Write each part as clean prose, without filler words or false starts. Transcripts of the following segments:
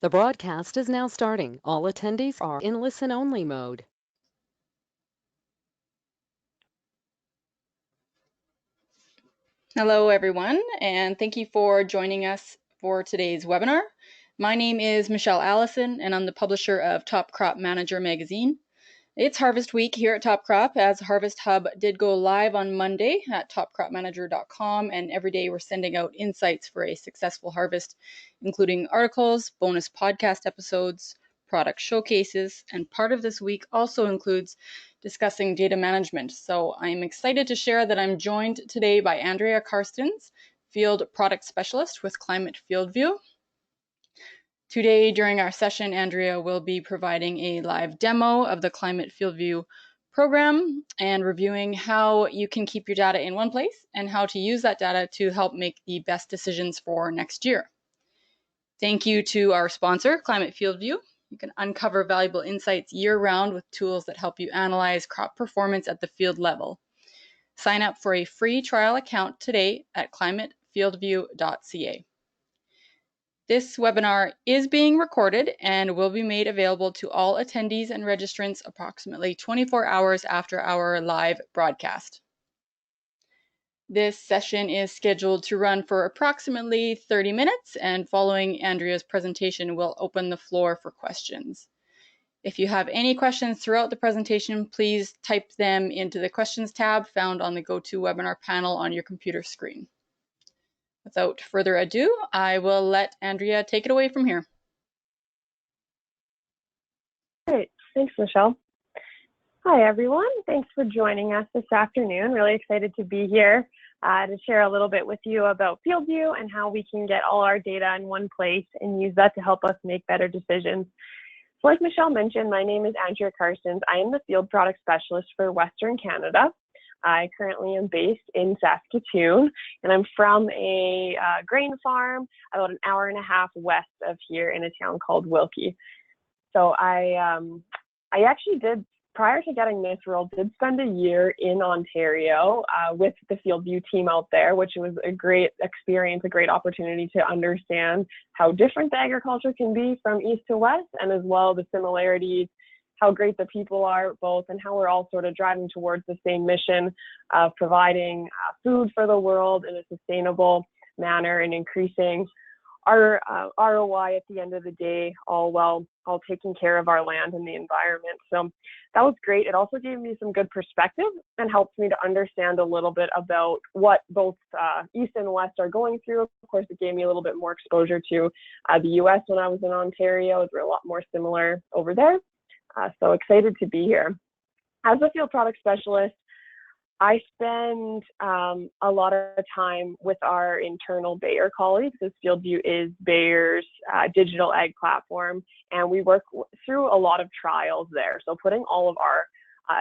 The broadcast is now starting. All attendees are in listen-only mode. Hello, everyone, and thank you for joining us for today's webinar. My name is Michelle Allison, and I'm the publisher of Top Crop Manager magazine. It's Harvest Week here at Top Crop, as Harvest Hub did go live on Monday at topcropmanager.com, and every day we're sending out insights for a successful harvest, including articles, bonus podcast episodes, product showcases, and part of this week also includes discussing data management. So I'm excited to share that I'm joined today by Andria Karstens, Field Product Specialist with Climate FieldView. Today, during our session, Andrea will be providing a live demo of the Climate FieldView program and reviewing how you can keep your data in one place and how to use that data to help make the best decisions for next year. Thank you to our sponsor, Climate FieldView. You can uncover valuable insights year-round with tools that help you analyze crop performance at the field level. Sign up for a free trial account today at climatefieldview.ca. This webinar is being recorded and will be made available to all attendees and registrants approximately 24 hours after our live broadcast. This session is scheduled to run for approximately 30 minutes, and following Andrea's presentation, we'll open the floor for questions. If you have any questions throughout the presentation, please type them into the questions tab found on the GoToWebinar panel on your computer screen. Without further ado, I will let Andrea take it away from here. Great, thanks, Michelle. Hi, everyone. Thanks for joining us this afternoon. Really excited to be here to share a little bit with you about FieldView and how we can get all our data in one place and use that to help us make better decisions. So like Michelle mentioned, my name is Andria Karstens. I am the Field Product Specialist for Western Canada. I currently am based in Saskatoon, and I'm from a grain farm about an hour and a half west of here in a town called Wilkie. So I actually did, prior to getting this role, did spend a year in Ontario with the FieldView team out there, which was a great experience, a great opportunity to understand how different the agriculture can be from east to west, and as well the similarities, how great the people are both, and how we're all sort of driving towards the same mission of providing food for the world in a sustainable manner and increasing our ROI at the end of the day, all taking care of our land and the environment. So that was great. It also gave me some good perspective and helped me to understand a little bit about what both East and West are going through. Of course, it gave me a little bit more exposure to the US when I was in Ontario. We're a lot more similar over there. So excited to be here. As a field product specialist, I spend a lot of time with our internal Bayer colleagues, as FieldView is Bayer's digital ag platform, and we work through a lot of trials there. So putting all of our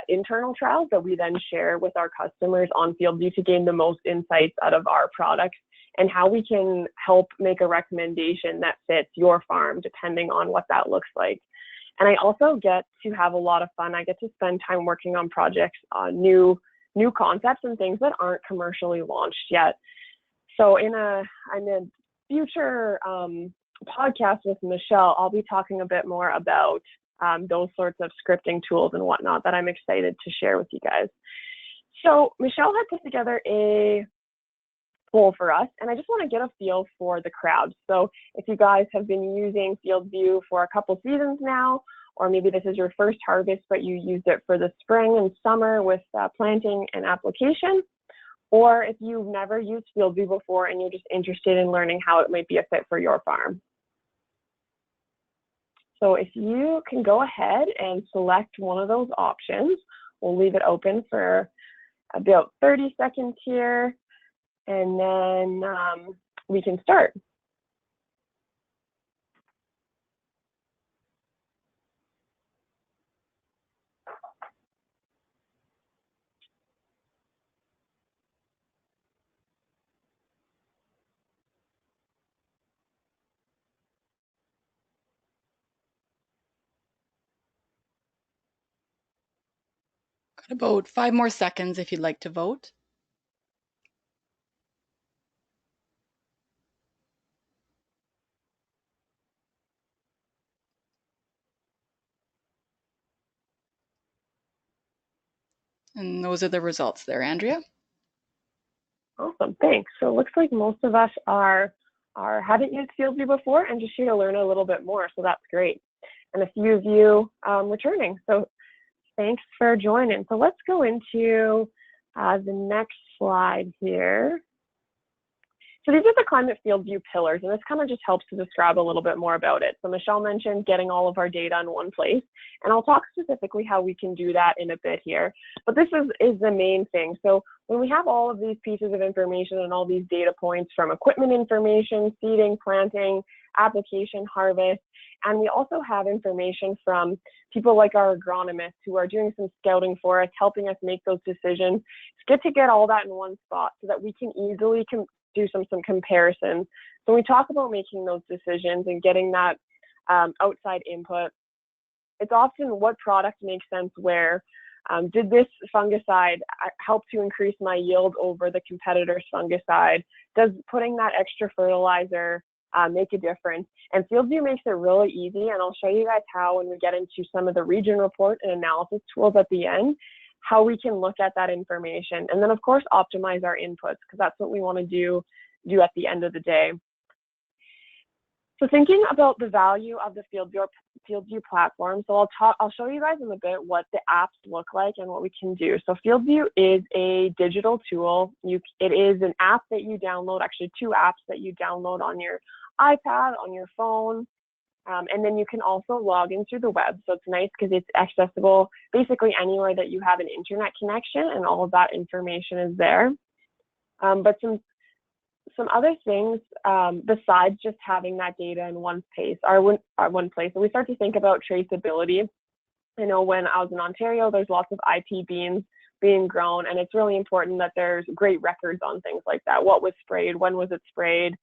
internal trials that we then share with our customers on FieldView to gain the most insights out of our products and how we can help make a recommendation that fits your farm, depending on what that looks like. And I also get to have a lot of fun. I get to spend time working on projects, new concepts and things that aren't commercially launched yet. So in a future podcast with Michelle, I'll be talking a bit more about those sorts of scripting tools and whatnot that I'm excited to share with you guys. So Michelle had put together a poll for us, and I just want to get a feel for the crowd. So if you guys have been using FieldView for a couple seasons now, or maybe this is your first harvest, but you used it for the spring and summer with planting and application, or if you've never used FieldView before and you're just interested in learning how it might be a fit for your farm. So if you can go ahead and select one of those options, we'll leave it open for about 30 seconds here, and then we can start. Got about 5 more seconds if you'd like to vote. And those are the results there, Andrea. Awesome, thanks. So it looks like most of us haven't used FieldView before and just here to learn a little bit more, so that's great. And a few of you returning, so thanks for joining. So let's go into the next slide here. So these are the Climate FieldView pillars, and this kind of just helps to describe a little bit more about it. So Michelle mentioned getting all of our data in one place, and I'll talk specifically how we can do that in a bit here. But this is the main thing. So when we have all of these pieces of information and all these data points from equipment information, seeding, planting, application, harvest, and we also have information from people like our agronomists who are doing some scouting for us, helping us make those decisions. It's good to get all that in one spot so that we can easily do some comparisons. So when we talk about making those decisions and getting that outside input, it's often what product makes sense where. Did this fungicide help to increase my yield over the competitor's fungicide? Does putting that extra fertilizer make a difference? And FieldView makes it really easy, and I'll show you guys how when we get into some of the region report and analysis tools at the end, how we can look at that information. And then of course, optimize our inputs, because that's what we want to do at the end of the day. So thinking about the value of the FieldView platform, so I'll show you guys in a bit what the apps look like and what we can do. So FieldView is a digital tool. It is an app that you download, actually 2 apps that you download on your iPad, on your phone, and then you can also log in through the web. So it's nice because it's accessible basically anywhere that you have an internet connection, and all of that information is there. But some other things besides just having that data in one place are one place. And we start to think about traceability. I know when I was in Ontario, there's lots of IP beans being grown, and it's really important that there's great records on things like that. What was sprayed, when was it sprayed,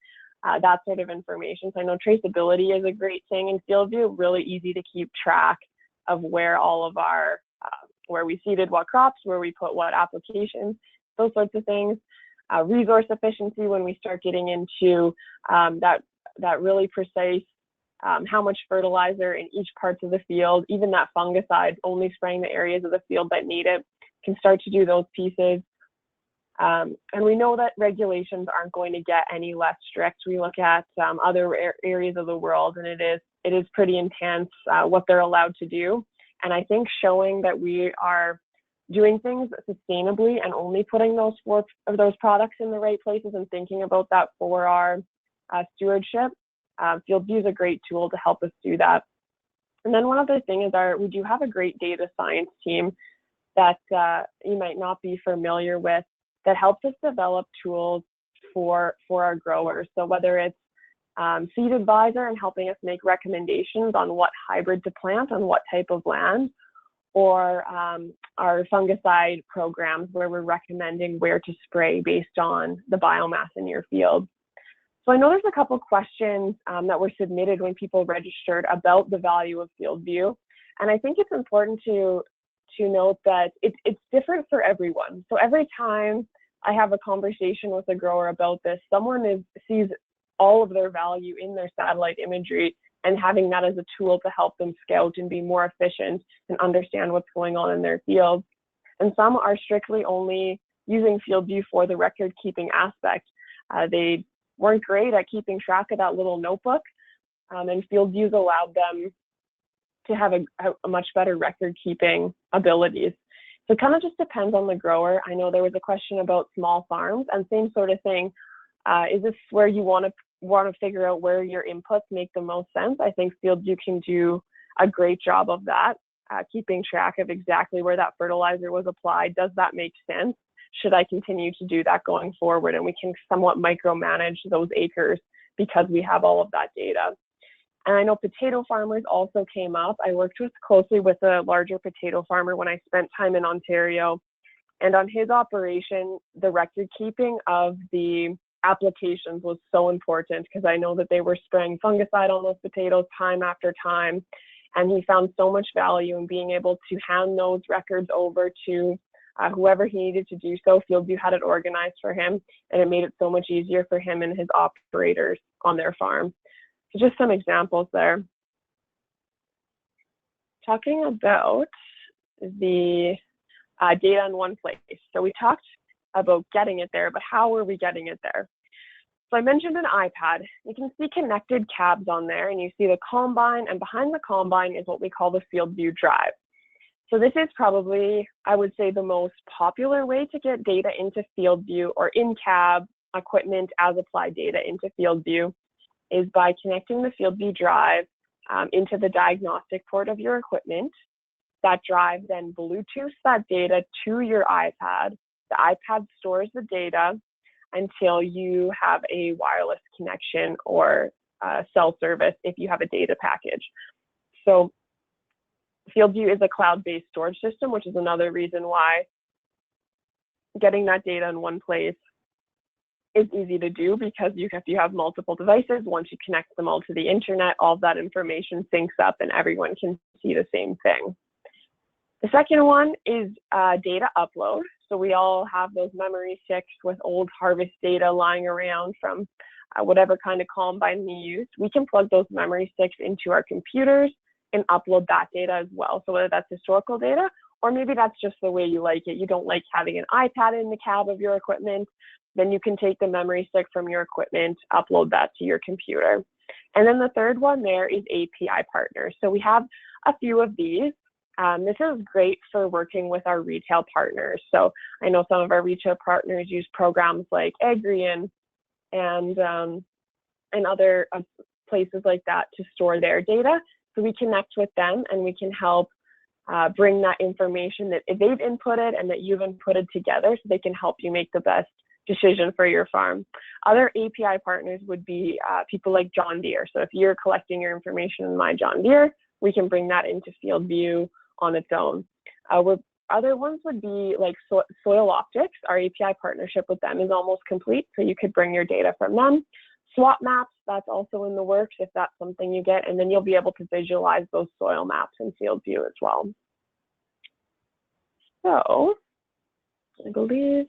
that sort of information. So I know traceability is a great thing in FieldView, really easy to keep track of where all of our, where we seeded what crops, where we put what applications, those sorts of things. Resource efficiency, when we start getting into that really precise, how much fertilizer in each part of the field, even that fungicide, only spraying the areas of the field that need it, can start to do those pieces. And we know that regulations aren't going to get any less strict. We look at other areas of the world, and it is pretty intense what they're allowed to do. And I think showing that we are doing things sustainably and only putting those products in the right places and thinking about that for our stewardship, FieldView is a great tool to help us do that. And then one other thing is we do have a great data science team that you might not be familiar with that helps us develop tools for our growers. So whether it's Seed Advisor and helping us make recommendations on what hybrid to plant on what type of land, or our fungicide programs where we're recommending where to spray based on the biomass in your field. So I know there's a couple questions that were submitted when people registered about the value of FieldView. And I think it's important to note that it's different for everyone. So every time I have a conversation with a grower about this, someone sees all of their value in their satellite imagery, and having that as a tool to help them scout and be more efficient and understand what's going on in their fields. And some are strictly only using FieldView for the record keeping aspect. They weren't great at keeping track of that little notebook, and FieldView's allowed them to have a much better record keeping abilities. So it kind of just depends on the grower. I know there was a question about small farms, and same sort of thing. Is this where you want to figure out where your inputs make the most sense? I think FieldView can do a great job of that, keeping track of exactly where that fertilizer was applied. Does that make sense? Should I continue to do that going forward? And we can somewhat micromanage those acres because we have all of that data. And I know potato farmers also came up. I worked closely with a larger potato farmer when I spent time in Ontario. And on his operation, the record keeping of the applications was so important because I know that they were spraying fungicide on those potatoes time after time. And he found so much value in being able to hand those records over to whoever he needed to do so. FieldView had it organized for him, and it made it so much easier for him and his operators on their farm. So just some examples there. Talking about the data in one place. So we talked about getting it there, but how are we getting it there? So I mentioned an iPad. You can see connected cabs on there, and you see the combine, and behind the combine is what we call the FieldView drive. So this is probably, I would say, the most popular way to get data into FieldView or in-cab equipment as applied data into FieldView is by connecting the FieldView drive into the diagnostic port of your equipment. That drive then Bluetooths that data to your iPad. The iPad stores the data until you have a wireless connection or cell service if you have a data package. So FieldView is a cloud-based storage system, which is another reason why getting that data in one place is easy to do, because if you have multiple devices, once you connect them all to the internet, all of that information syncs up and everyone can see the same thing. The second one is data upload. So we all have those memory sticks with old harvest data lying around from whatever kind of combine we use. We can plug those memory sticks into our computers and upload that data as well. So whether that's historical data, or maybe that's just the way you like it. You don't like having an iPad in the cab of your equipment, then you can take the memory stick from your equipment, upload that to your computer. And then the third one there is API partners. So we have a few of these. This is great for working with our retail partners. So I know some of our retail partners use programs like Andria and other places like that to store their data. So we connect with them and we can help bring that information that they've inputted and that you've inputted together, so they can help you make the best decision for your farm. Other API partners would be people like John Deere. So if you're collecting your information in My John Deere, we can bring that into FieldView on its own. Other ones would be like Soil Optics. Our API partnership with them is almost complete, so you could bring your data from them. Swap maps, that's also in the works if that's something you get, and then you'll be able to visualize those soil maps in FieldView as well. So I believe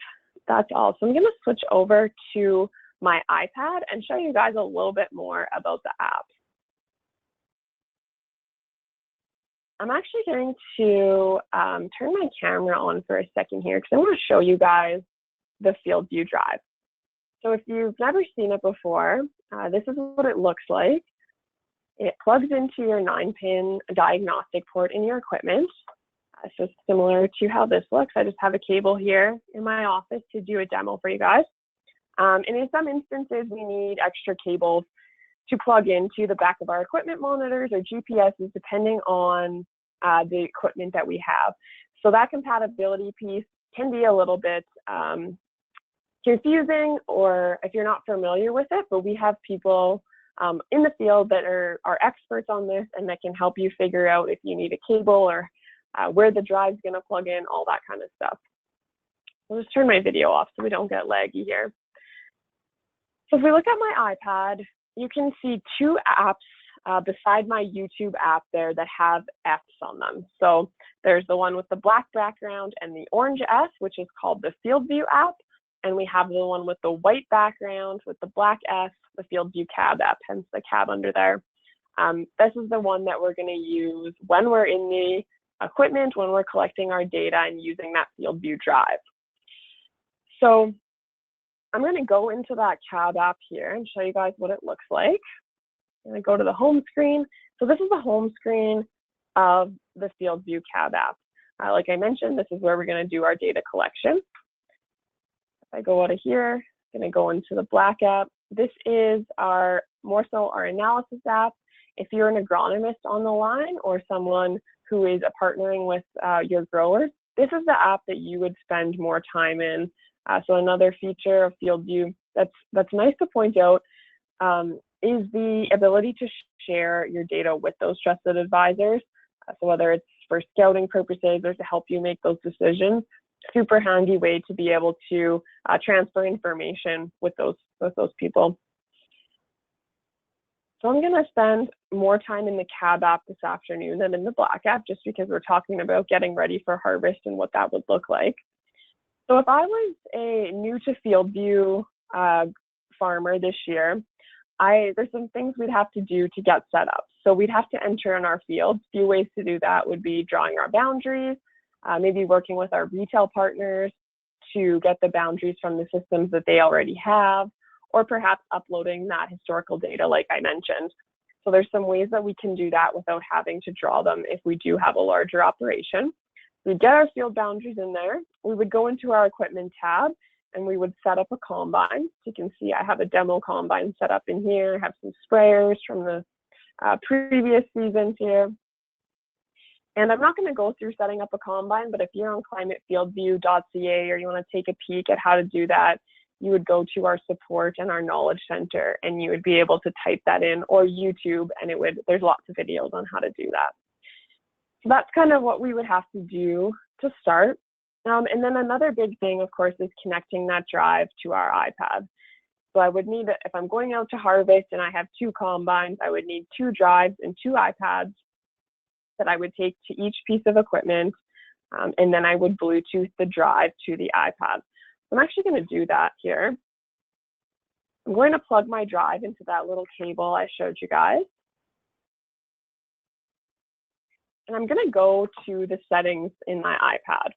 that's all. So I'm going to switch over to my iPad and show you guys a little bit more about the app. I'm actually going to turn my camera on for a second here because I want to show you guys the FieldView drive. So if you've never seen it before, this is what it looks like. It plugs into your 9-pin diagnostic port in your equipment. So similar to how this looks, I just have a cable here in my office to do a demo for you guys. And in some instances, we need extra cables to plug into the back of our equipment monitors or GPSs, depending on the equipment that we have. So that compatibility piece can be a little bit confusing, or if you're not familiar with it, but we have people in the field that are experts on this and that can help you figure out if you need a cable or where the drive's going to plug in, all that kind of stuff. I'll just turn my video off so we don't get laggy here. So if we look at my iPad, you can see two apps beside my YouTube app there that have Fs on them. So there's the one with the black background and the orange S, which is called the FieldView app. And we have the one with the white background with the black S, the FieldView cab app, hence the cab under there. This is the one that we're going to use when we're in the equipment, when we're collecting our data and using that FieldView drive. So I'm going to go into that cab app here and show you guys what it looks like. I'm going to go to the home screen. So this is the home screen of the FieldView cab app. Like I mentioned, this is where we're going to do our data collection. If I go out of here, I'm going to go into the black app. This is more so our analysis app. If you're an agronomist on the line or someone who is partnering with your growers, this is the app that you would spend more time in. So another feature of FieldView that's nice to point out is the ability to share your data with those trusted advisors. So whether it's for scouting purposes or to help you make those decisions, super handy way to be able to transfer information with those people. So I'm going to spend more time in the cab app this afternoon than in the black app, just because we're talking about getting ready for harvest and what that would look like. So if I was a new to FieldView farmer this year, there's some things we'd have to do to get set up. So we'd have to enter in our fields. A few ways to do that would be drawing our boundaries, maybe working with our retail partners to get the boundaries from the systems that they already have, or perhaps uploading that historical data like I mentioned. So there's some ways that we can do that without having to draw them if we do have a larger operation. We'd get our field boundaries in there. We would go into our equipment tab and we would set up a combine. So you can see I have a demo combine set up in here. I have some sprayers from the previous seasons here. And I'm not going to go through setting up a combine, but if you're on climatefieldview.ca or you want to take a peek at how to do that, you would go to our support and our knowledge center and you would be able to type that in, or YouTube, and there's lots of videos on how to do that. So that's kind of what we would have to do to start. And then another big thing, of course, is connecting that drive to our iPad. So I would need, if I'm going out to harvest and I have 2 combines, I would need 2 drives and 2 iPads that I would take to each piece of equipment, and then I would Bluetooth the drive to the iPad. I'm actually going to do that here. I'm going to plug my drive into that little cable I showed you guys. And I'm going to go to the settings in my iPad.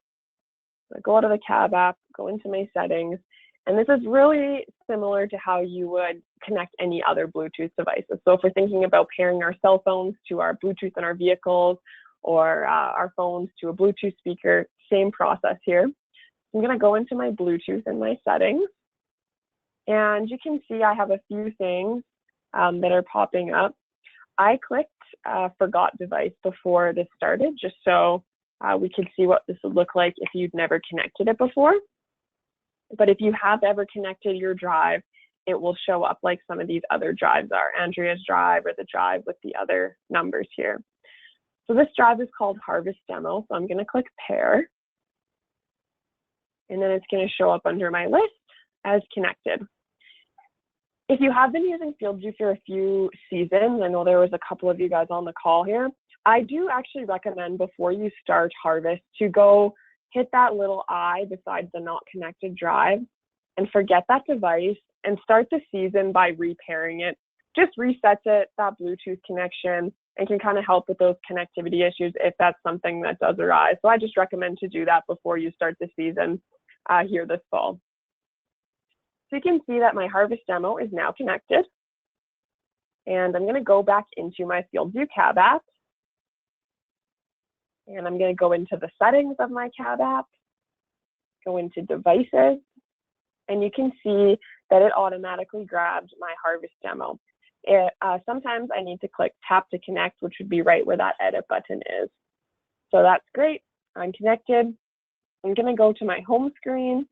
I go out of the cab app, go into my settings, and this is really similar to how you would connect any other Bluetooth devices. So if we're thinking about pairing our cell phones to our Bluetooth in our vehicles, or our phones to a Bluetooth speaker, same process here. I'm going to go into my Bluetooth and my settings, and you can see I have a few things that are popping up. I clicked forgot device before this started, just so we could see what this would look like if you'd never connected it before. But if you have ever connected your drive, it will show up like some of these other drives are, Andrea's drive or the drive with the other numbers here. So this drive is called Harvest Demo, so I'm going to click Pair. And then it's going to show up under my list as connected. If you have been using FieldView for a few seasons, I know there was a couple of you guys on the call here, I do actually recommend before you start harvest to go hit that little I beside the not connected drive and forget that device and start the season by repairing it. Just resets it, that Bluetooth connection, and can kind of help with those connectivity issues if that's something that does arise. So I just recommend to do that before you start the season here this fall. So you can see that my harvest demo is now connected. And I'm going to go back into my FieldView cab app. And I'm going to go into the settings of my cab app, go into devices, and you can see that it automatically grabbed my harvest demo. Sometimes I need to click tap to connect, which would be right where that edit button is. So that's great. I'm connected. I'm going to go to my home screen.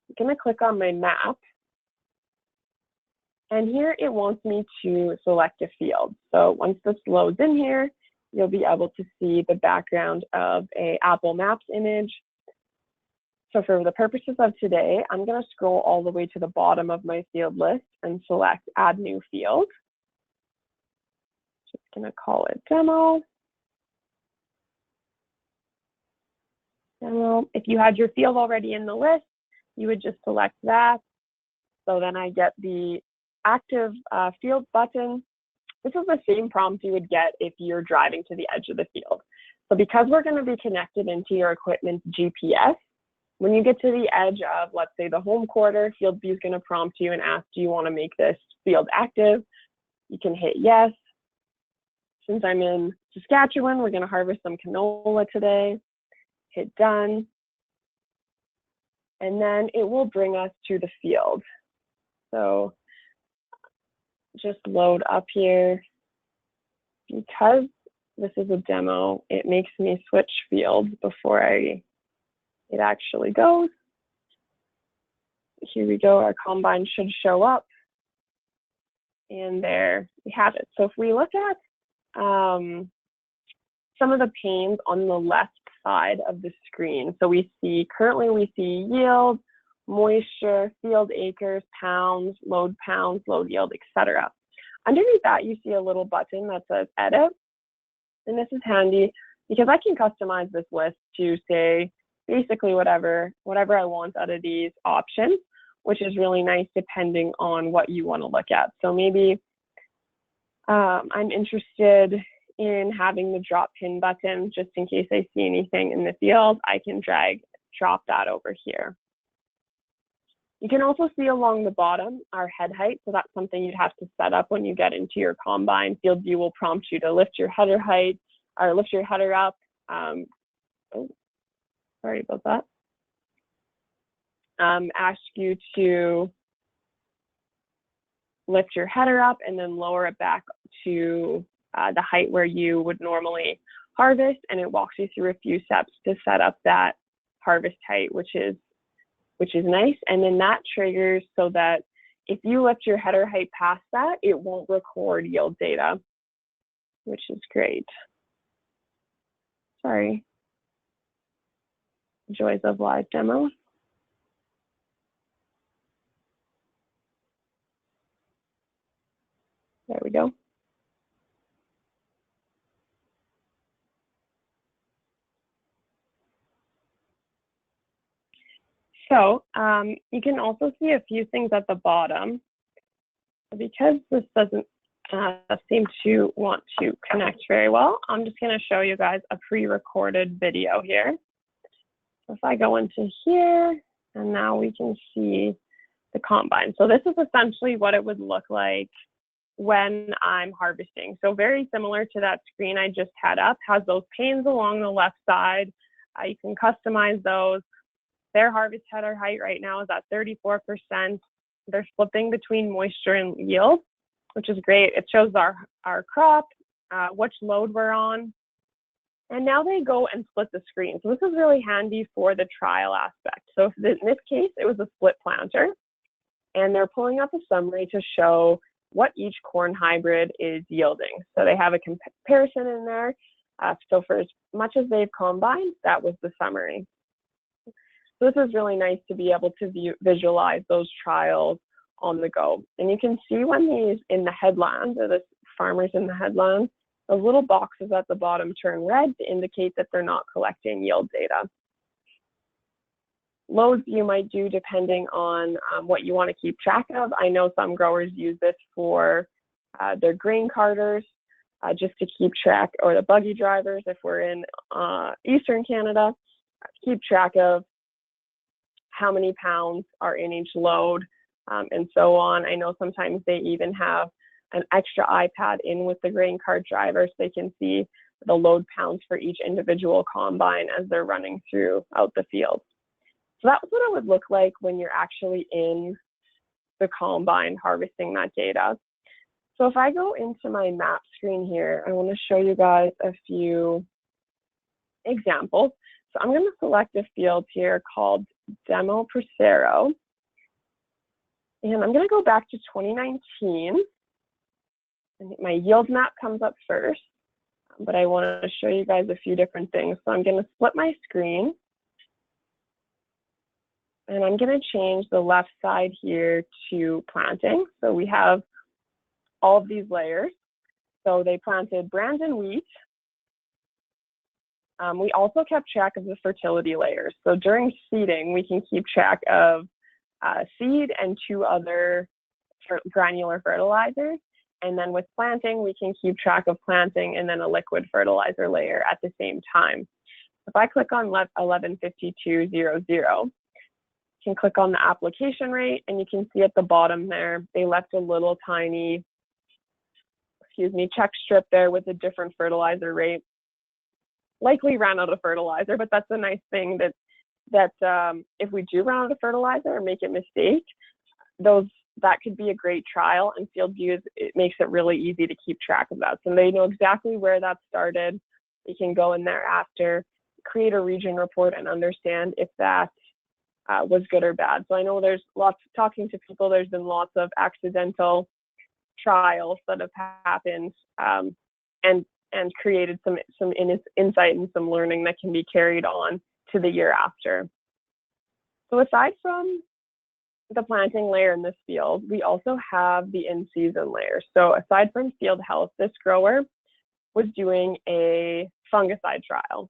I'm going to click on my map. And here it wants me to select a field. So once this loads in here, you'll be able to see the background of a Apple Maps image. So for the purposes of today, I'm going to scroll all the way to the bottom of my field list and select Add New Field. Just going to call it Demo. Demo. If you had your field already in the list, you would just select that. So then I get the active field button. This is the same prompt you would get if you're driving to the edge of the field. So because we're going to be connected into your equipment's GPS, when you get to the edge of, let's say, the home quarter, FieldView is going to prompt you and ask, do you want to make this field active? You can hit yes. Since I'm in Saskatchewan, we're going to harvest some canola today. Hit done. And then it will bring us to the field. So just load up here. Because this is a demo, it makes me switch fields before it actually goes. Here we go, our combine should show up. And there we have it. So if we look at some of the panes on the left side of the screen. So currently we see yield, moisture, field acres, pounds, load yield, etc. Underneath that, you see a little button that says edit. And this is handy because I can customize this list to say basically whatever I want out of these options, which is really nice depending on what you want to look at. So maybe I'm interested in having the drop pin button, just in case I see anything in the field, I can drop that over here. You can also see along the bottom our head height, so that's something you'd have to set up when you get into your combine. FieldView will prompt you to lift your header height, or lift your header up. Oh, sorry about that. Ask you to lift your header up and then lower it back to the height where you would normally harvest, and it walks you through a few steps to set up that harvest height, which is nice. And then that triggers so that if you lift your header height past that, it won't record yield data, which is great. Sorry. Joys of live demo. There we go. So you can also see a few things at the bottom. Because this doesn't seem to want to connect very well, I'm just going to show you guys a pre-recorded video here. So if I go into here, and now we can see the combine. So this is essentially what it would look like when I'm harvesting. So very similar to that screen I just had up, has those panes along the left side. You can customize those. Their harvest header height right now is at 34%. They're flipping between moisture and yield, which is great. It shows our crop, which load we're on. And now they go and split the screen. So this is really handy for the trial aspect. So in this case, it was a split planter. And they're pulling up a summary to show what each corn hybrid is yielding. So they have a comparison in there. So for as much as they've combined, that was the summary. So this is really nice to be able to visualize those trials on the go. And you can see when these in the headlands, or the farmers in the headlands, the little boxes at the bottom turn red to indicate that they're not collecting yield data. Loads you might do depending on what you want to keep track of. I know some growers use this for their grain carters, just to keep track, or the buggy drivers if we're in Eastern Canada, keep track of how many pounds are in each load, and so on. I know sometimes they even have an extra iPad in with the grain cart driver so they can see the load pounds for each individual combine as they're running throughout the field. So that's what it would look like when you're actually in the combine harvesting that data. So if I go into my map screen here, I want to show you guys a few examples. So I'm going to select a field here called Demo Procero. And I'm going to go back to 2019. And my yield map comes up first, but I want to show you guys a few different things. So I'm going to split my screen. And I'm going to change the left side here to planting. So we have all of these layers. So they planted Brandon wheat. We also kept track of the fertility layers. So during seeding, we can keep track of seed and 2 other granular fertilizers. And then with planting, we can keep track of planting and then a liquid fertilizer layer at the same time. If I click on 115200, you can click on the application rate, and you can see at the bottom there, they left a little tiny, check strip there with a different fertilizer rate. Likely ran out of fertilizer, but that's a nice thing that if we do run out of fertilizer or make a mistake, that could be a great trial, and FieldView it makes it really easy to keep track of that. So they know exactly where that started. They can go in there after, create a region report, and understand if that was good or bad. So I know there's talking to people, there's been lots of accidental trials that have happened and created some insight and some learning that can be carried on to the year after. So aside from the planting layer in this field, we also have the in-season layer. So aside from field health, this grower was doing a fungicide trial.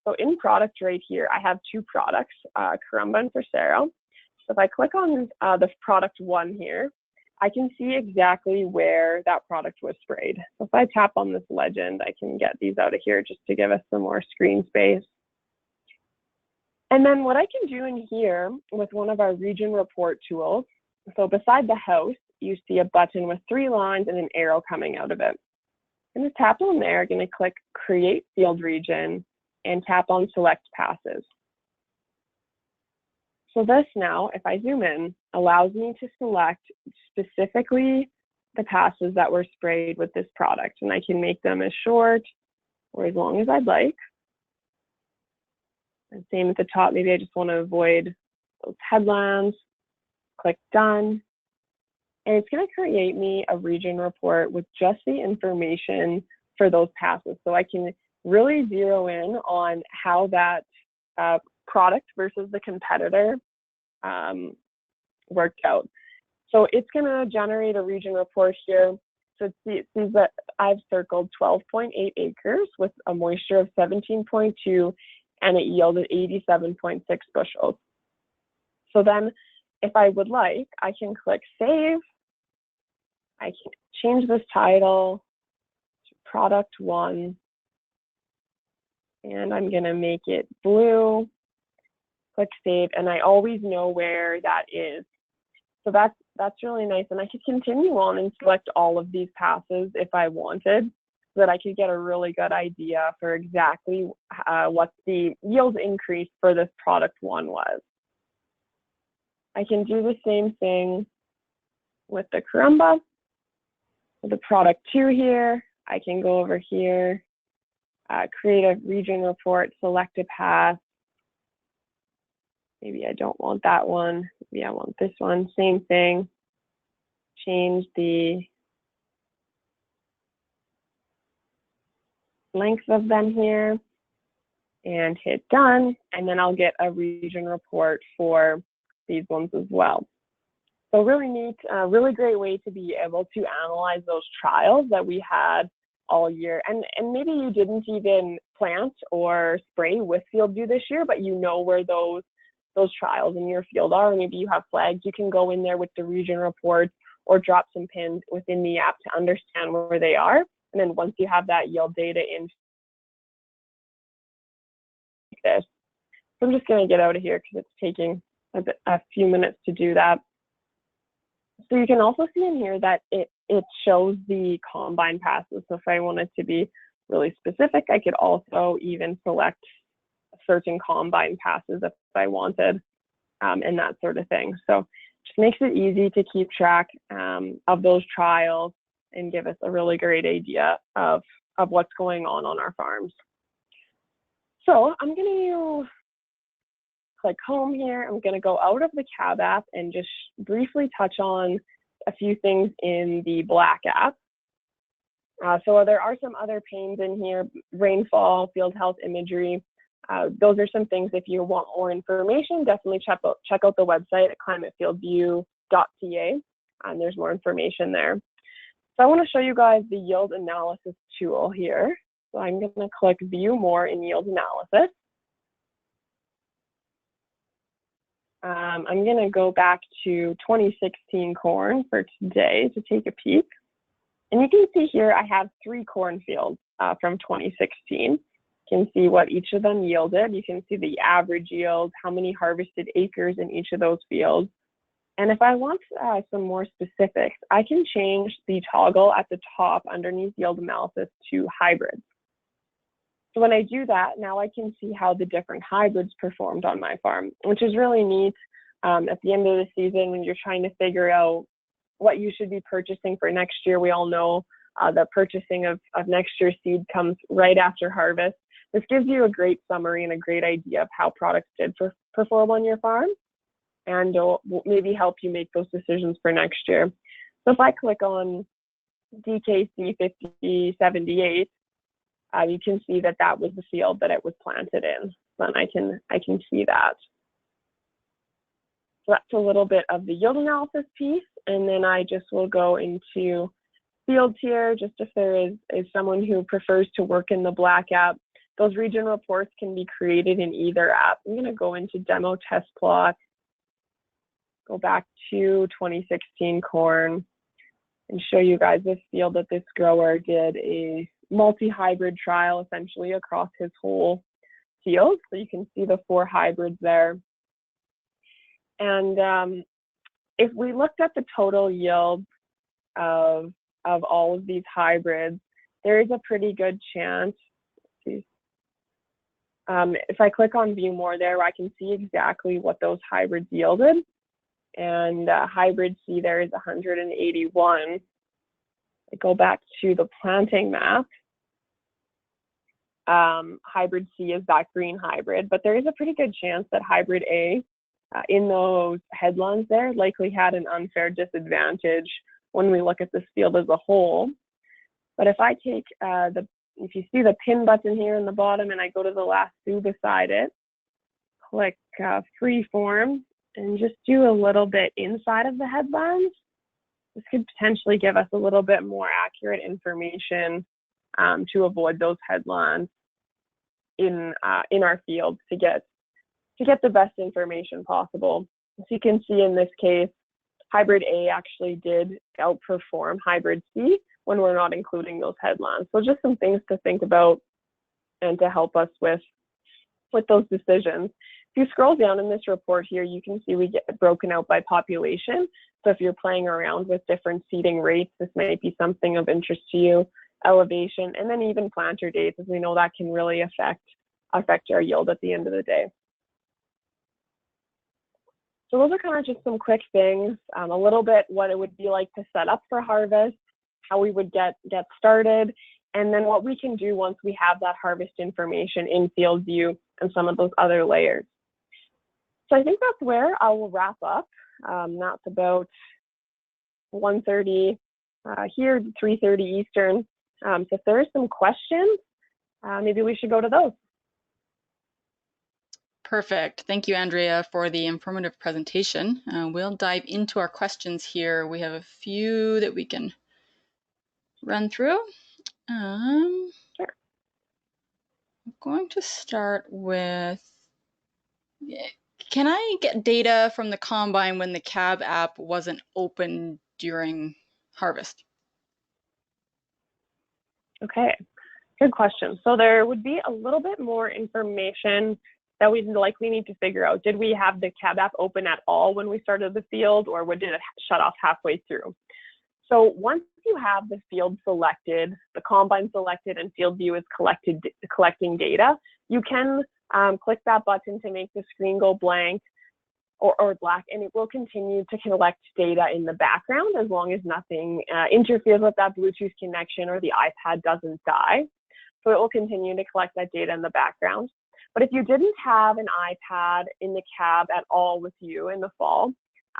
So in product right here, I have 2 products, Carumba and Procero. So if I click on the product 1 here, I can see exactly where that product was sprayed. So if I tap on this legend, I can get these out of here just to give us some more screen space. And then what I can do in here with one of our region report tools, so beside the house, you see a button with 3 lines and an arrow coming out of it. I'm going to tap on there, going to click Create Field Region, and tap on Select Passes. So this now, if I zoom in, allows me to select specifically the passes that were sprayed with this product. And I can make them as short or as long as I'd like. And same at the top, maybe I just want to avoid those headlands. Click Done. And it's going to create me a region report with just the information for those passes. So I can really zero in on how that product versus the competitor worked out. So it's going to generate a region report here. So it sees that I've circled 12.8 acres with a moisture of 17.2 and it yielded 87.6 bushels. So then if I would like, I can click Save. I can change this title to Product 1. And I'm going to make it blue. Click Save, and I always know where that is. So that's really nice. And I could continue on and select all of these passes if I wanted, so that I could get a really good idea for exactly what the yield increase for this product 1 was. I can do the same thing with the carumba. With the product 2 here, I can go over here, create a region report, select a pass. Maybe I don't want that one. Maybe I want this one. Same thing. Change the length of them here and hit Done. And then I'll get a region report for these ones as well. So really neat, really great way to be able to analyze those trials that we had all year. And maybe you didn't even plant or spray with FieldView this year, but you know where those trials in your field are. Maybe you have flags. You can go in there with the region reports or drop some pins within the app to understand where they are. And then once you have that yield data in this, so I'm just going to get out of here because it's taking a few minutes to do that. So you can also see in here that it shows the combine passes. So if I wanted to be really specific, I could also even select certain combine passes if I wanted, and that sort of thing. So just makes it easy to keep track of those trials and give us a really great idea of what's going on our farms. So I'm going to click home here. I'm going to go out of the Cab app and just briefly touch on a few things in the Black app. So there are some other panes in here: rainfall, field health imagery. Those are some things, if you want more information, definitely check out the website at climatefieldview.ca, and there's more information there. So I want to show you guys the yield analysis tool here. So I'm going to click View More in Yield Analysis. I'm going to go back to 2016 corn for today to take a peek. And you can see here I have 3 cornfields from 2016. Can see what each of them yielded. You can see the average yield, how many harvested acres in each of those fields. And if I want some more specifics, I can change the toggle at the top underneath yield analysis to hybrids. So when I do that, now I can see how the different hybrids performed on my farm, which is really neat. At the end of the season, when you're trying to figure out what you should be purchasing for next year, we all know that purchasing of next year's seed comes right after harvest. This gives you a great summary and a great idea of how products did perform on your farm, and will maybe help you make those decisions for next year. So if I click on DKC 5078, you can see that that was the field that it was planted in. Then I can see that. So that's a little bit of the yield analysis piece, and then I just will go into fields here, just if there is someone who prefers to work in the Black app. Those region reports can be created in either app. I'm going to go into Demo Test Plot, go back to 2016 corn. and show you guys this field that this grower did a multi-hybrid trial essentially across his whole field. So you can see the 4 hybrids there. And if we looked at the total yield of all of these hybrids, there is a pretty good chance. If I click on view more there, I can see exactly what those hybrids yielded. And hybrid C there is 181. I go back to the planting map. Hybrid C is that green hybrid, but there is a pretty good chance that hybrid A in those headlands there likely had an unfair disadvantage when we look at this field as a whole. But if I take if you see the pin button here in the bottom and I go to the last two beside it, click freeform and just do a little bit inside of the headlands, this could potentially give us a little bit more accurate information to avoid those headlands in our field to get the best information possible. As you can see in this case, hybrid A actually did outperform hybrid C when we're not including those headlands. So just some things to think about and to help us with those decisions. If you scroll down in this report here, you can see we get broken out by population. So if you're playing around with different seeding rates, this might be something of interest to you, elevation, and then even planter dates, as we know that can really affect our yield at the end of the day. So those are kind of just some quick things, a little bit what it would be like to set up for harvest, how we would get started, and then what we can do once we have that harvest information in FieldView and some of those other layers. So I think that's where I will wrap up. That's about 1:30 here, 3:30 Eastern. So if there are some questions, maybe we should go to those. Perfect. Thank you, Andrea, for the informative presentation. We'll dive into our questions here. We have a few that we can run through. Sure. I'm going to start with, can I get data from the combine when the CAB app wasn't open during harvest? Okay, good question. So there would be a little bit more information that we'd likely need to figure out. Did we have the CAB app open at all when we started the field, or did it shut off halfway through? So once you have the field selected, the combine selected, and FieldView is collecting data, you can click that button to make the screen go blank or black, and it will continue to collect data in the background as long as nothing interferes with that Bluetooth connection or the iPad doesn't die. So it will continue to collect that data in the background. But if you didn't have an iPad in the cab at all with you in the fall,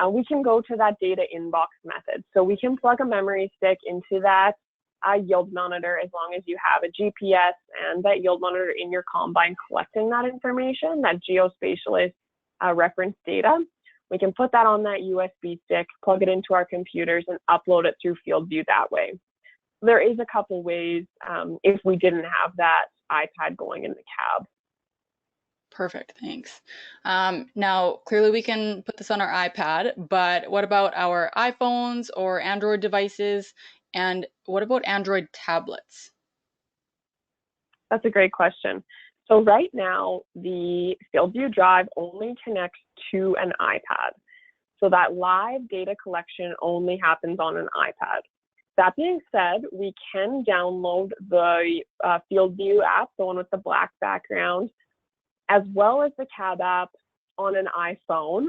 we can go to that data inbox method. So we can plug a memory stick into that yield monitor as long as you have a GPS and that yield monitor in your combine collecting that information, that geospatialist reference data. We can put that on that USB stick, plug it into our computers, and upload it through FieldView that way. There is a couple ways if we didn't have that iPad going in the cab. Perfect, thanks. Now, clearly we can put this on our iPad, but what about our iPhones or Android devices? And what about Android tablets? That's a great question. So right now, the FieldView Drive only connects to an iPad. So that live data collection only happens on an iPad. That being said, we can download the FieldView app, the one with the black background, as well as the CAB app on an iPhone.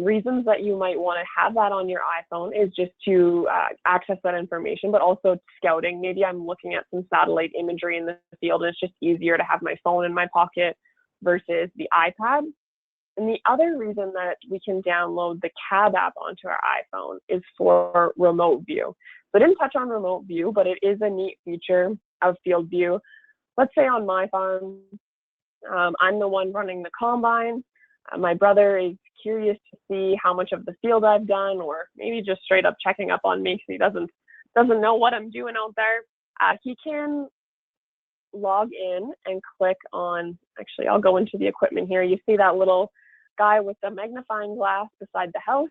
Reasons that you might want to have that on your iPhone is just to access that information, but also scouting. Maybe I'm looking at some satellite imagery in the field, and it's just easier to have my phone in my pocket versus the iPad. And the other reason that we can download the CAB app onto our iPhone is for remote view. So I didn't touch on remote view, but it is a neat feature of FieldView. Let's say on my farm, I'm the one running the combine. My brother is curious to see how much of the field I've done, or maybe just straight up checking up on me because he doesn't know what I'm doing out there. He can log in and click on, actually I'll go into the equipment here. You see that little guy with the magnifying glass beside the house.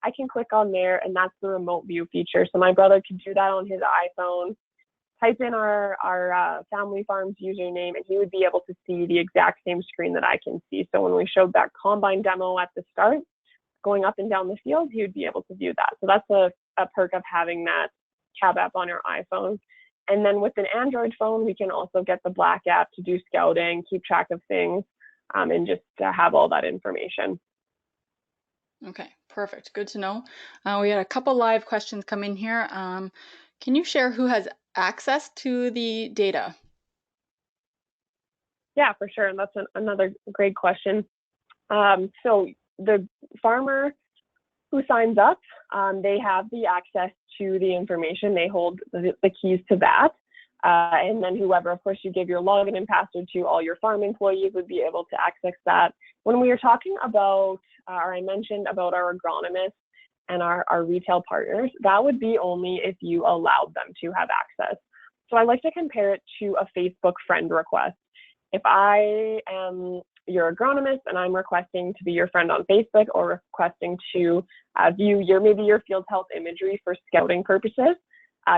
I can click on there, and that's the remote view feature. So my brother could do that on his iPhone, type in our family farms username, and he would be able to see the exact same screen that I can see. So when we showed that combine demo at the start, going up and down the field, he would be able to view that. So that's a perk of having that cab app on your iPhone. And then with an Android phone, we can also get the Black app to do scouting, keep track of things, and just have all that information. Okay, perfect. Good to know. We had a couple live questions come in here. Can you share who has access to the data? Yeah, for sure. And that's another great question. So the farmer who signs up, they have the access to the information. They hold the keys to that. And then whoever, of course, you give your login and password to, all your farm employees would be able to access that. When we are talking about, or I mentioned about our agronomists and our retail partners, that would be only if you allowed them to have access. So I like to compare it to a Facebook friend request. If I am your agronomist and I'm requesting to be your friend on Facebook, or requesting to view maybe your field health imagery for scouting purposes,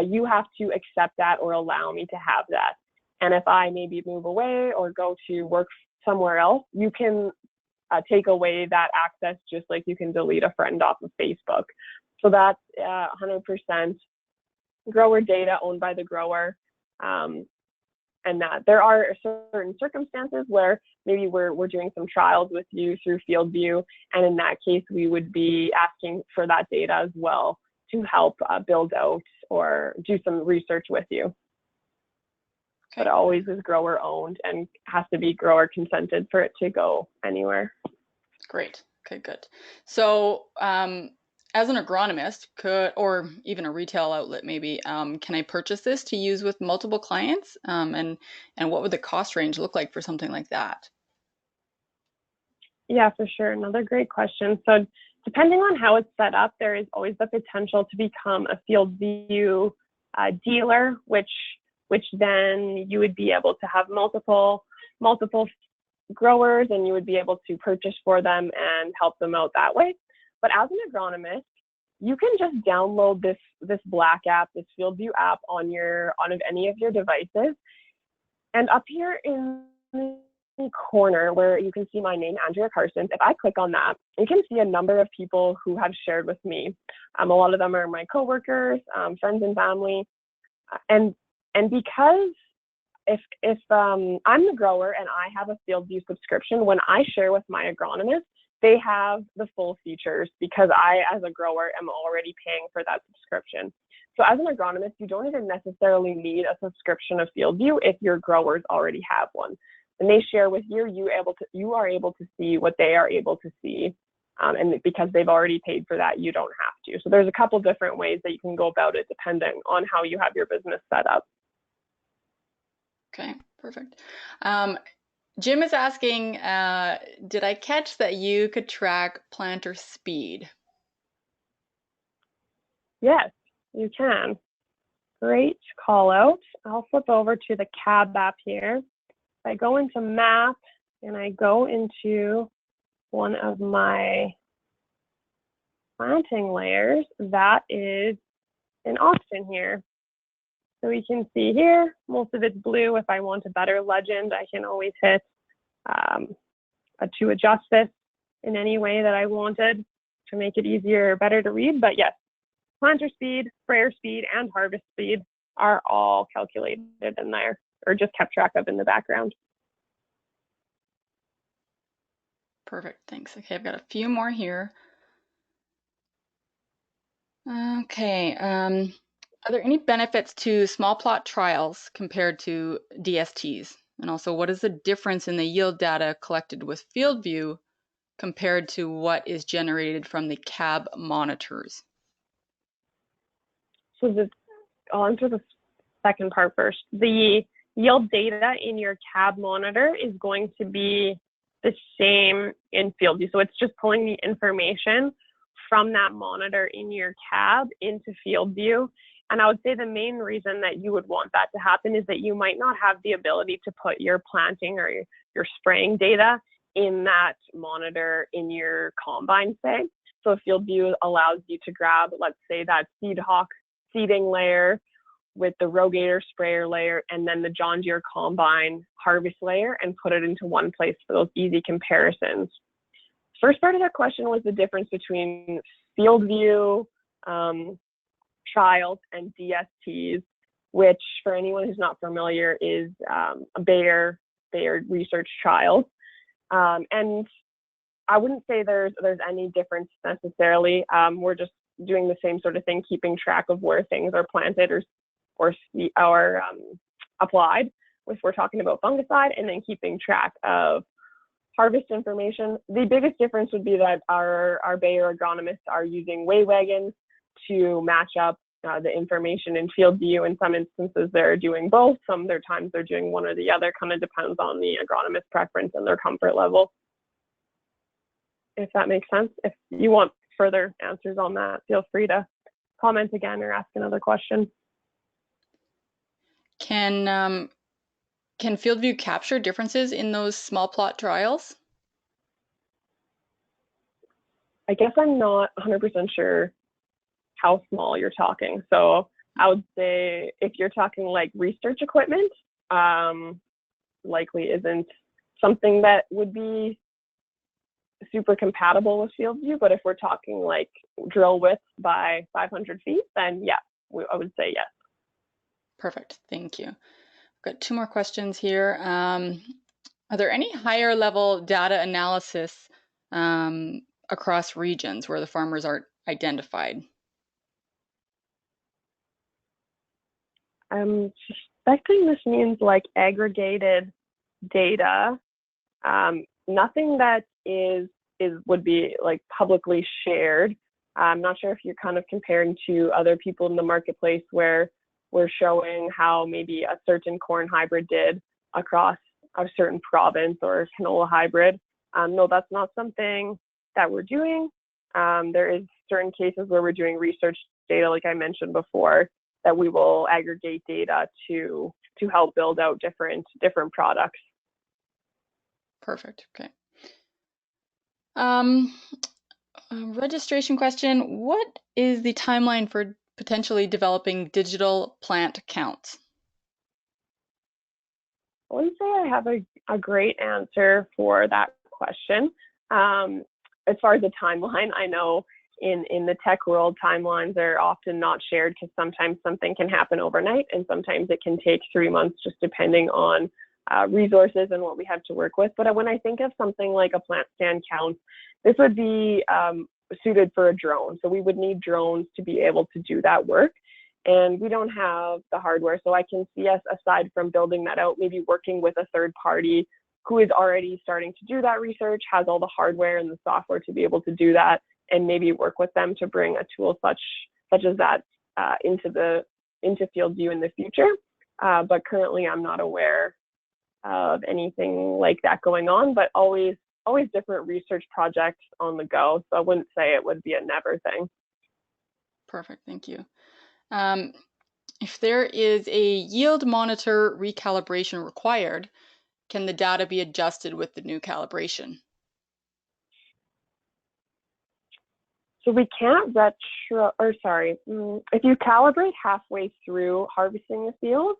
you have to accept that or allow me to have that. And if I maybe move away or go to work somewhere else, you can take away that access, just like you can delete a friend off of Facebook. So that's 100% grower data owned by the grower. And that there are certain circumstances where maybe we're doing some trials with you through FieldView, and in that case, we would be asking for that data as well to help build out or do some research with you. Okay. But it always is grower owned and has to be grower consented for it to go anywhere. Great. Okay, good. So as an agronomist, or even a retail outlet maybe, can I purchase this to use with multiple clients? And what would the cost range look like for something like that? Yeah, for sure. Another great question. So depending on how it's set up, there is always the potential to become a FieldView dealer, which then you would be able to have multiple growers, and you would be able to purchase for them and help them out that way. But as an agronomist, you can just download this Black app, this FieldView app on any of your devices. And up here in the corner where you can see my name, Andria Karstens, if I click on that, you can see a number of people who have shared with me. A lot of them are my coworkers, friends and family. And because if I'm the grower and I have a FieldView subscription, when I share with my agronomist, they have the full features because I, as a grower, am already paying for that subscription. So as an agronomist, you don't even necessarily need a subscription of FieldView if your growers already have one. And they share with you, you are able to see what they are able to see. And because they've already paid for that, you don't have to. So there's a couple different ways that you can go about it depending on how you have your business set up. Okay, perfect. Jim is asking, did I catch that you could track planter speed? Yes, you can. Great call out. I'll flip over to the cab app here. If I go into map and I go into one of my planting layers, that is an option here. So we can see here, most of it's blue. If I want a better legend, I can always hit to adjust this in any way that I wanted to make it easier or better to read. But yes, planter speed, sprayer speed, and harvest speed are all calculated in there, or just kept track of in the background. Perfect, thanks. Okay, I've got a few more here. Okay, are there any benefits to small plot trials compared to DSTs? And also, what is the difference in the yield data collected with FieldView compared to what is generated from the cab monitors? So I'll answer the second part first. The yield data in your cab monitor is going to be the same in FieldView. So it's just pulling the information from that monitor in your cab into FieldView. And I would say the main reason that you would want that to happen is that you might not have the ability to put your planting or your spraying data in that monitor in your combine, say. So FieldView allows you to grab, let's say, that seed hawk seeding layer with the Rogator sprayer layer and then the John Deere combine harvest layer and put it into one place for those easy comparisons. First part of that question was the difference between FieldView trials and DSTs, which for anyone who's not familiar is a Bayer research trials. And I wouldn't say there's any difference necessarily. We're just doing the same sort of thing, keeping track of where things are planted or applied, if we're talking about fungicide, and then keeping track of harvest information. The biggest difference would be that our Bayer agronomists are using weigh wagons to match up the information in FieldView. In some instances, they're doing both. Some other times they're doing one or the other. Kind of depends on the agronomist preference and their comfort level. If that makes sense. If you want further answers on that, feel free to comment again or ask another question. Can FieldView capture differences in those small plot trials? I guess I'm not 100% sure how small you're talking. So I would say if you're talking like research equipment, likely isn't something that would be super compatible with FieldView. But if we're talking like drill width by 500 feet, then yeah, I would say yes. Perfect, thank you. I've got two more questions here. Are there any higher level data analysis across regions where the farmers are identified? I'm suspecting this means like aggregated data. Nothing that would be like publicly shared. I'm not sure if you're kind of comparing to other people in the marketplace where we're showing how maybe a certain corn hybrid did across a certain province or canola hybrid. No, that's not something that we're doing. There is certain cases where we're doing research data, like I mentioned before, that we will aggregate data to help build out different products. Perfect. Okay. Registration question. What is the timeline for potentially developing digital plant counts? I wouldn't say I have a great answer for that question. As far as the timeline, I know in the tech world, timelines are often not shared because sometimes something can happen overnight and sometimes it can take 3 months, just depending on resources and what we have to work with. But when I think of something like a plant stand count, this would be suited for a drone. So we would need drones to be able to do that work. And we don't have the hardware. So I can see us, aside from building that out, maybe working with a third party who is already starting to do that research, has all the hardware and the software to be able to do that, and maybe work with them to bring a tool such as that into FieldView in the future. But currently I'm not aware of anything like that going on, but always different research projects on the go. So I wouldn't say it would be a never thing. Perfect, thank you. If there is a yield monitor recalibration required, can the data be adjusted with the new calibration? So we can't if you calibrate halfway through harvesting the field,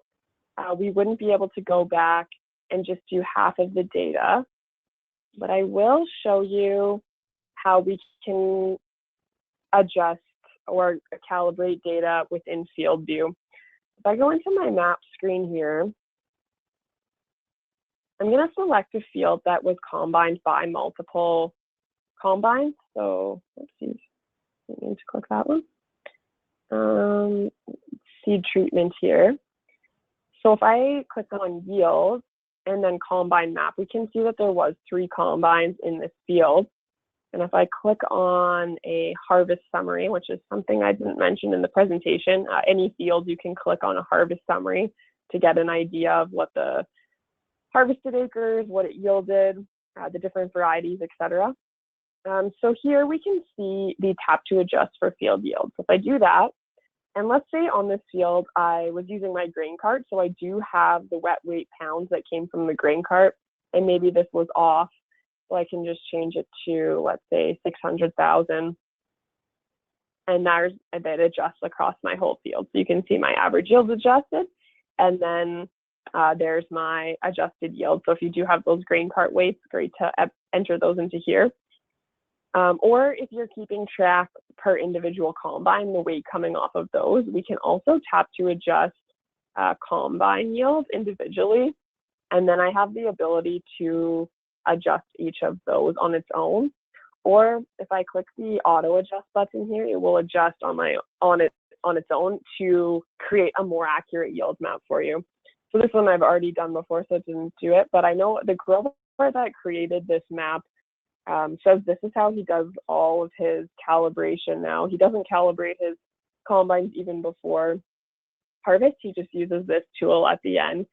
we wouldn't be able to go back and just do half of the data. But I will show you how we can adjust or calibrate data within FieldView. If I go into my map screen here, I'm going to select a field that was combined by multiple combines. So, oopsies, I need to click that one. Seed treatment here. So if I click on yield and then combine map, we can see that there was 3 combines in this field. And if I click on a harvest summary, which is something I didn't mention in the presentation, any field you can click on a harvest summary to get an idea of what the harvested acres, what it yielded, the different varieties, etc. So here we can see the tap to adjust for field yield. So if I do that, and let's say on this field, I was using my grain cart, so I do have the wet weight pounds that came from the grain cart, and maybe this was off. So I can just change it to, let's say, 600,000 and that adjusts across my whole field. So you can see my average yield adjusted, and then there's my adjusted yield. So if you do have those grain cart weights, great to enter those into here. Or if you're keeping track per individual combine, the weight coming off of those, we can also tap to adjust combine yield individually. And then I have the ability to adjust each of those on its own. Or if I click the auto adjust button here, it will adjust on its own to create a more accurate yield map for you. So this one I've already done before, so it didn't do it. But I know the grower that created this map says this is how he does all of his calibration now. He doesn't calibrate his combines even before harvest. He just uses this tool at the end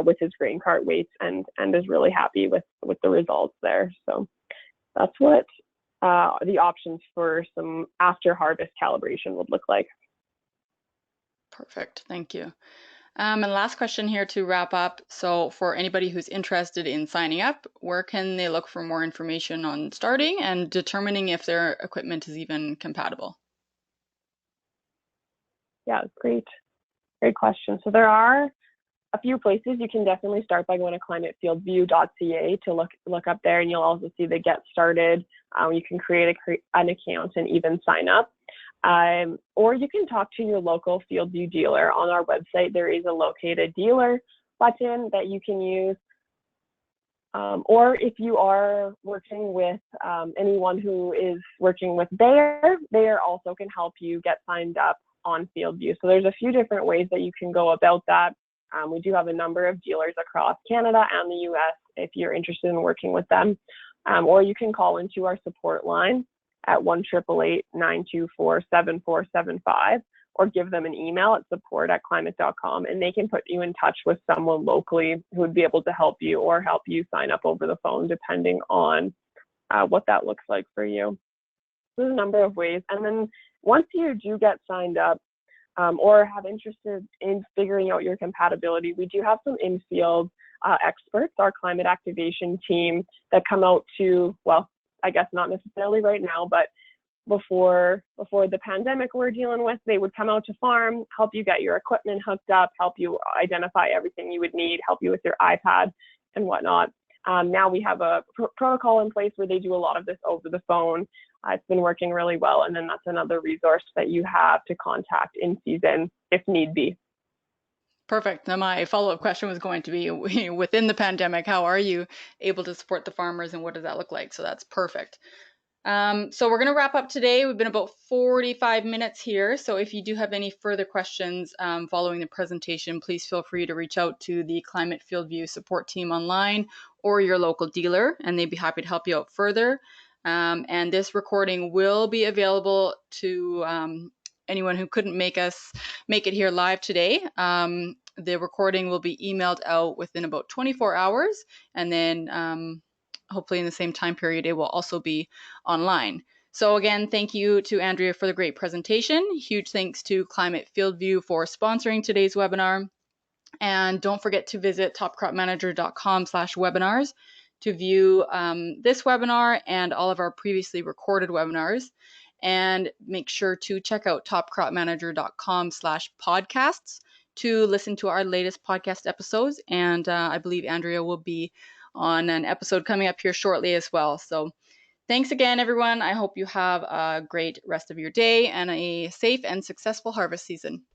with his grain cart weights and is really happy with the results there. So that's what the options for some after harvest calibration would look like. Perfect, thank you. And last question here to wrap up. So for anybody who's interested in signing up, where can they look for more information on starting and determining if their equipment is even compatible? Yeah, great question. So there are a few places. You can definitely start by going to climatefieldview.ca to look up there, and you'll also see the get started. You can create an account and even sign up. Or you can talk to your local FieldView dealer. On our website, there is a located dealer button that you can use. Or if you are working with anyone who is working with Bayer also can help you get signed up on FieldView. So there's a few different ways that you can go about that. We do have a number of dealers across Canada and the US if you're interested in working with them. Or you can call into our support line at 1-888-924-7475, or give them an email at support@climate.com, and they can put you in touch with someone locally who would be able to help you or help you sign up over the phone, depending on what that looks like for you. There's a number of ways. And then once you do get signed up or have interested in figuring out your compatibility, we do have some in-field experts, our climate activation team, that come out to, well, I guess not necessarily right now, but before the pandemic we're dealing with, they would come out to farm, help you get your equipment hooked up, help you identify everything you would need, help you with your iPad and whatnot. Now we have a protocol in place where they do a lot of this over the phone. It's been working really well, and then that's another resource that you have to contact in season if need be. Perfect. Now my follow-up question was going to be, within the pandemic, how are you able to support the farmers and what does that look like? So that's perfect. So we're going to wrap up today. We've been about 45 minutes here. So if you do have any further questions following the presentation, please feel free to reach out to the Climate FieldView support team online or your local dealer, and they'd be happy to help you out further. And this recording will be available to anyone who couldn't make it here live today. The recording will be emailed out within about 24 hours, and then hopefully in the same time period, it will also be online. So again, thank you to Andrea for the great presentation. Huge thanks to Climate FieldView for sponsoring today's webinar. And don't forget to visit topcropmanager.com/webinars to view this webinar and all of our previously recorded webinars. And make sure to check out topcropmanager.com/podcasts to listen to our latest podcast episodes. And I believe Andrea will be on an episode coming up here shortly as well. So thanks again, everyone. I hope you have a great rest of your day and a safe and successful harvest season.